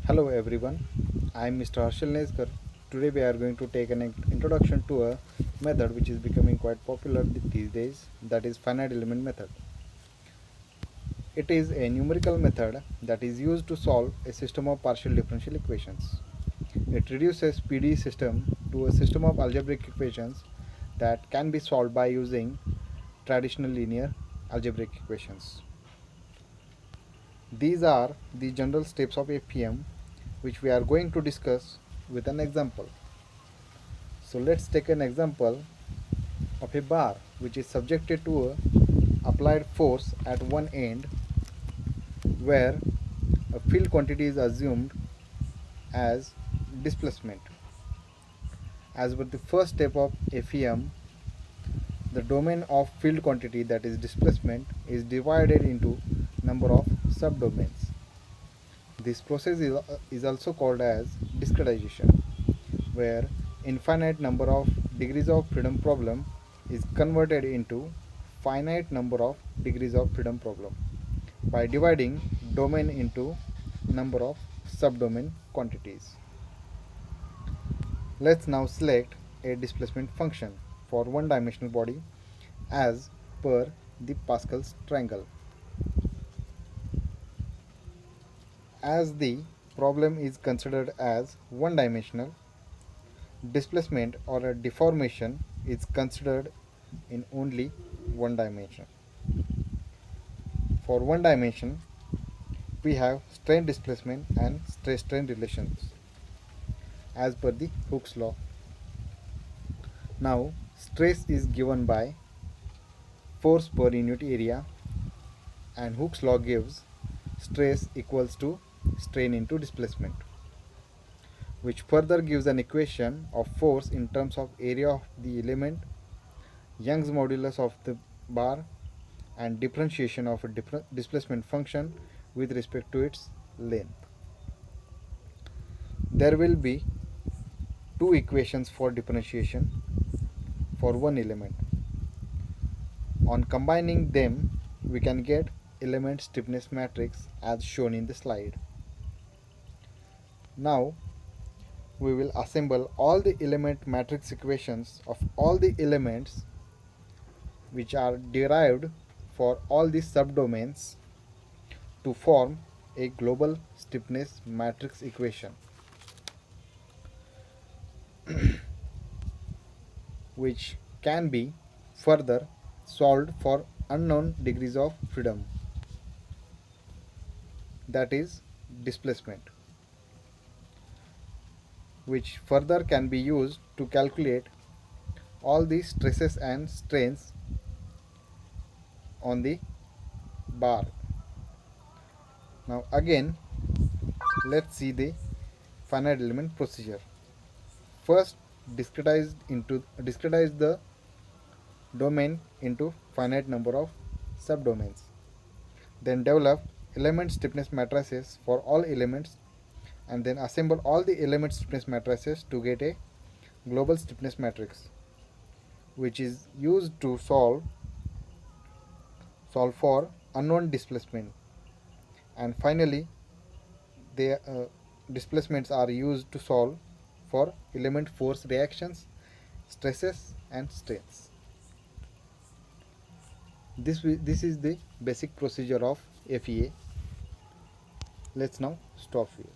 Hello everyone, I am Mr. Harshal Neskar. Today we are going to take an introduction to a method which is becoming quite popular these days, that is finite element method. It is a numerical method that is used to solve a system of partial differential equations. It reduces PD system to a system of algebraic equations that can be solved by using traditional linear algebraic equations. These are the general steps of FEM which we are going to discuss with an example. So let's take an example of a bar which is subjected to a applied force at one end where a field quantity is assumed as displacement. As per the first step of FEM, the domain of field quantity, that is displacement, is divided into number of subdomains. This process is also called as discretization, where infinite number of degrees of freedom problem is converted into finite number of degrees of freedom problem by dividing domain into number of subdomain quantities. Let's now select a displacement function for one-dimensional body as per the Pascal's triangle. As the problem is considered as one-dimensional, displacement or a deformation is considered in only one dimension. For one dimension, we have strain displacement and stress strain relations as per the Hooke's law. Now, stress is given by force per unit area, and Hooke's law gives stress equals to strain into displacement, which further gives an equation of force in terms of area of the element, Young's modulus of the bar, and differentiation of a displacement function with respect to its length. There will be two equations for differentiation for one element. On combining them, we can get element stiffness matrix as shown in the slide. Now, we will assemble all the element matrix equations of all the elements which are derived for all the subdomains to form a global stiffness matrix equation, which can be further solved for unknown degrees of freedom, that is displacement, which further can be used to calculate all the stresses and strains on the bar. Now again, let's see the finite element procedure. First, discretize the domain into finite number of subdomains. Then develop element stiffness matrices for all elements, and then assemble all the element stiffness matrices to get a global stiffness matrix, which is used to solve for unknown displacement. And finally, the displacements are used to solve for element force reactions, stresses and strains. This is the basic procedure of FEA. Let's now stop here.